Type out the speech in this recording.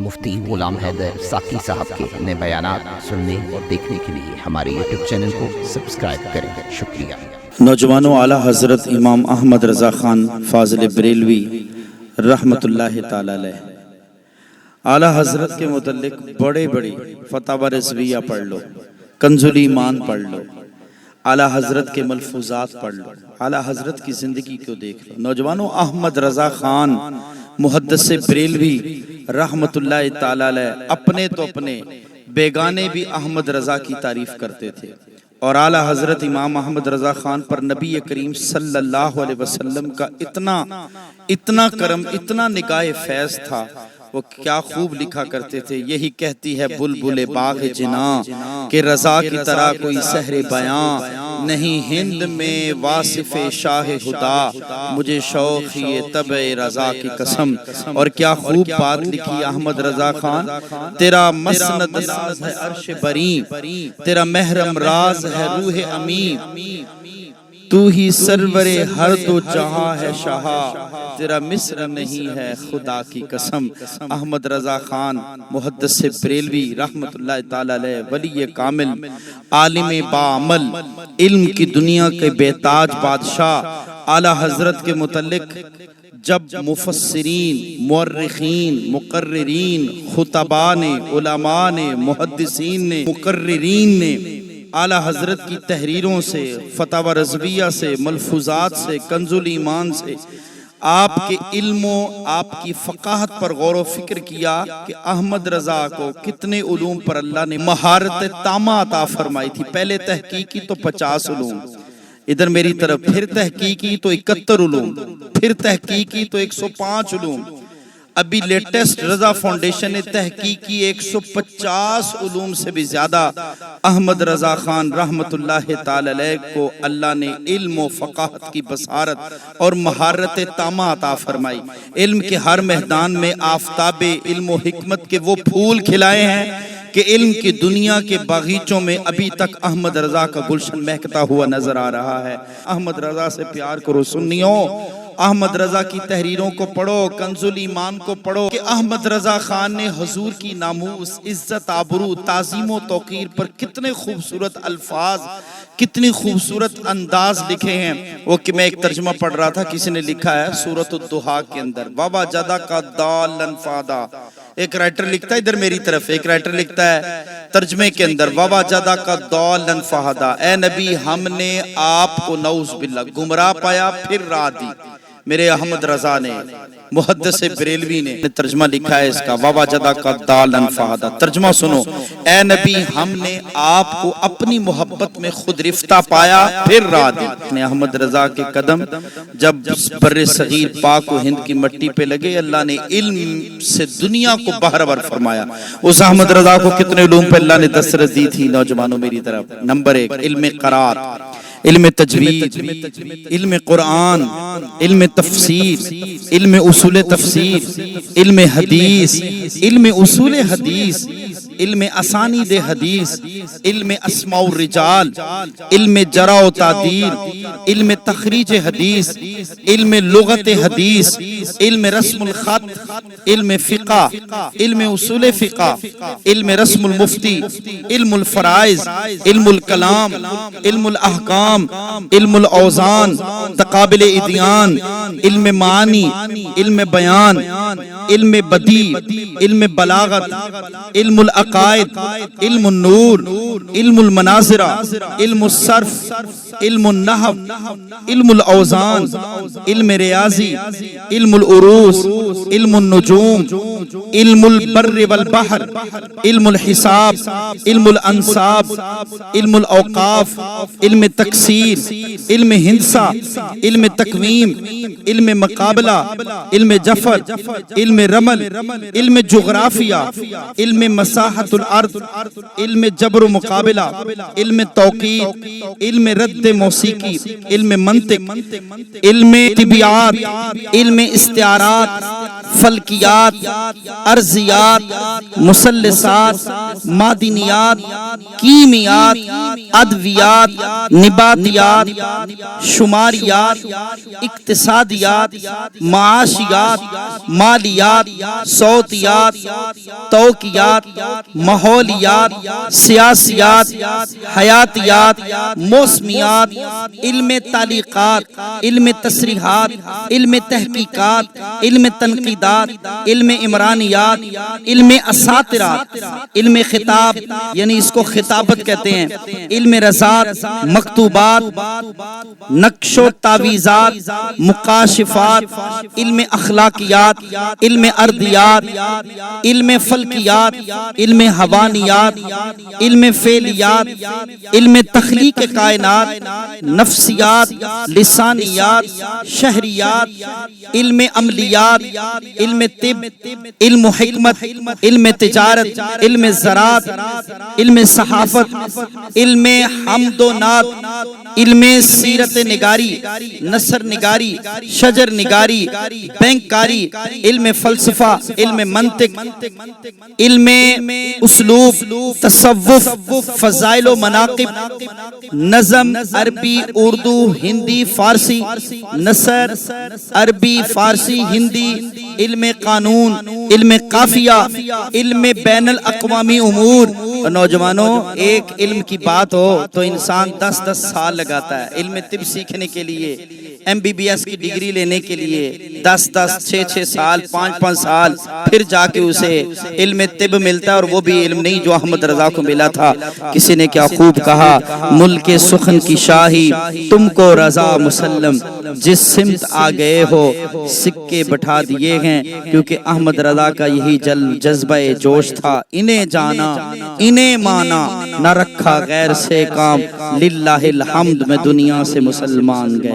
مفتی غلام حیدر ساقی صاحب کے نئے بیانات سننے اور دیکھنے کے لیے ہمارے یوٹیوب چینل کو سبسکرائب کریں۔ شکریہ۔ نوجوانوں، اعلیٰ حضرت امام احمد رضا خان فاضل بریلوی رحمت اللہ تعالی علیہ، اعلیٰ حضرت کے متعلق بڑے فتاوی رضویہ پڑھ لو، کنز الایمان پڑھ لو، اعلیٰ حضرت کے ملفوظات پڑھ لو، اعلیٰ حضرت کی زندگی کو دیکھ لو۔ نوجوانوں، احمد رضا خان محدث بریلوی رحمت اللہ تعالی علیہ اپنے بیگانے بھی احمد رضا کی تعریف کرتے تھے، اور اعلیٰ حضرت امام احمد رضا خان پر نبی کریم صلی اللہ علیہ وسلم کا اتنا کرم، اتنا نگاہ فیض تھا۔ وہ کیا خوب لکھا کرتے تھے، یہی کہتی ہے بلبل باغ جناں کہ رضا کی طرح کوئی سحر بیاں نہیں، ہند میں واصف شاہ خدا مجھے شوق یہ طبع رضا کی قسم۔ اور کیا خوب بات لکھی احمد رضا خان، تیرا مسند ناز ہے عرش بری، تیرا محرم راز ہے روح امین، تو ہی سرور ہر دو جہاں ہے شاہا، تیرا مصر نہیں ہے خدا کی قسم۔ احمد رضا خان محدث بریلوی رحمت اللہ تعالی علیہ ولی کامل، عالم باعمل، علم کی دنیا کے بے تاج بادشاہ، اعلیٰ حضرت کے متعلق جب مفسرین، مورخین، مقررین، خطباء نے، علماء نے، محدثین نے، مقررین نے اعلیٰ حضرت کی تحریروں سے، فتاوی رضویہ سے، ملفوظات سے، کنز الایمان سے آپ کے علم و آپ کی فقاہت پر غور و فکر کیا کہ احمد رضا کو کتنے علوم پر اللہ نے مہارت تامہ عطا فرمائی تھی۔ پہلے تحقیقی تو 50 علوم، ادھر میری طرف پھر تحقیقی تو 71 علوم، پھر تحقیقی تو 105 علوم، ابھی لیٹسٹ رضا فاؤنڈیشن نے تحقیقی 150 علوم سے بھی زیادہ احمد رضا خان رحمت اللہ تعالی علیہ کو اللہ نے علم و فقاہت کی بصارت اور مہارت تامہ عطا فرمائی۔ علم کے ہر میدان میں آفتاب علم و حکمت کے وہ پھول کھلائے ہیں کہ علم کی دنیا کے باغیچوں میں ابھی تک احمد رضا کا گلشن مہکتا ہوا نظر آ رہا ہے۔ احمد رضا سے پیار کرو سنیوں، احمد رضا کی تحریروں کو پڑھو، کنز الایمان کو پڑھو کہ احمد رضا خان نے حضور کی ناموس، عزت، آبرو، تعظیم و توقیر پر کتنے خوبصورت الفاظ، کتنی خوبصورت انداز لکھے ہیں۔ وہ کہ میں ایک ترجمہ پڑھ رہا تھا، کسی نے لکھا ہے سورۃ الضحیٰ کے اندر، وَوَجَدَكَ ضَالًّا فَہَدَىٰ، ایک رائٹر لکھتا ہے ادھر میری طرف، ایک رائٹر لکھتا ہے ترجمے کے اندر وَوَجَدَكَ ضَالًّا فَہَدَىٰ، اے نبی ہم نے آپ کو نعوذ باللہ گمراہ پایا پھر راہ دی۔ میرے احمد رضا نے، محدث بریلوی نے ترجمہ لکھا ہے اس کا، وَوَجَدَكَ ضَالًّا فَہَدَىٰ۔ ترجمہ سنو، اے نبی ہم نے آپ کو اپنی محبت میں خود رفتہ پایا پھر راہ دی۔ احمد رضا کے قدم جب بر صغیر پاک و ہند کی مٹی پہ لگے، اللہ نے علم سے دنیا کو بہرور فرمایا۔ اس احمد رضا کو کتنے علوم پہ اللہ نے دسترس دی تھی؟ نوجوانوں میری طرف، نمبر 1 علم قرات، علم تجوید، علم قرآن، علم تفسیر، علم اصول تفسیر، علم حدیث، علم اصول حدیث، علم اسانید حدیث، علم اسماء الرجال، علم جرح و تعدیل، علم تخریج حدیث، علم لغت حدیث، علم رسم الخط، علم فقہ، علم اصول فقہ، علم رسم المفتی، علم الفرائض، علم الکلام، علم الاحکام، علم الاوزان، تقابل ادیان، علم معانی، علم بیان، علم بدیع، علم بلاغت، علم العقائد، علم النور، علم المناظرہ، علم الصرف، علم النحو، علم الاوزان، علم ریاضی، علم العروض، علم النجوم، علم البر والبحر، علم الحساب، علم الانصاب، علم الاوقاف، علم تکسیر، علم ہندسہ، علم تقویم، علم مقابلہ، علم جفر، علم رمل، علم جغرافیہ، علم مساحت الارض، علم جبر و مقابلہ، علم توقیت، علم رد ربط موسیقی، علم منطق، علم طبیعات، علم استعارات، فلکیات، ارضیات، مثلثات، معدنیات، کیمیات، ادویات، نباتیات، شماریات، اقتصادیات، معاشیات، مالیات، صوتیات، توقیات، ماحولیات، سیاسیات، حیاتیات، موسمیات، علم تعلیقات، علم تصریحات، علم تحقیقات، علم تنقیدات، علم عمرانیات، علم اساطرات، علم خطاب یعنی اس کو خطابت کہتے ہیں، علم رضات، مکتوبات، نقش و تعویذات، مکاشفات، علم اخلاقیات، علم ارضیات، علم فلکیات، علم حوانیات، علم فعلیات، علم تخلیق کائنات، نفسیات، لسانیات، شہریات، علم عملیات، علم طب، علم حکمت، علم تجارت، علم زراعت، علم صحافت، علم حمد و نعت، علم سیرت نگاری، نثر نگاری، شجر نگاری، بینکاری، علم فلسفہ، علم منطق، علم اسلوب، تصوف، فضائل و مناقب، نظم عربی اردو ہندی فارسی، نثر عربی فارسی ہندی، علم قانون، علم قافیہ، علم بین الاقوامی امور۔ نوجوانوں، ایک علم کی بات ہو تو انسان 10 سال لگاتا ہے علم طب سیکھنے کے لیے، MBBS کی ڈگری لینے کے لیے 10 6 سال 5 سال، پھر جا کے اسے علم طب ملتا ہے، اور وہ بھی علم نہیں جو احمد رضا کو ملا تھا۔ کسی نے کیا خوب کہا، ملک سخن کی شاہی تم کو رضا مسلم، جس سمت آ گئے ہو سکے بٹھا دیے ہیں، کیونکہ احمد رضا کا یہی جذبہ جوش تھا، انہیں جانا انہیں مانا، نہ رکھا غیر سے کام، للہ الحمد میں دنیا سے مسلمان گیا۔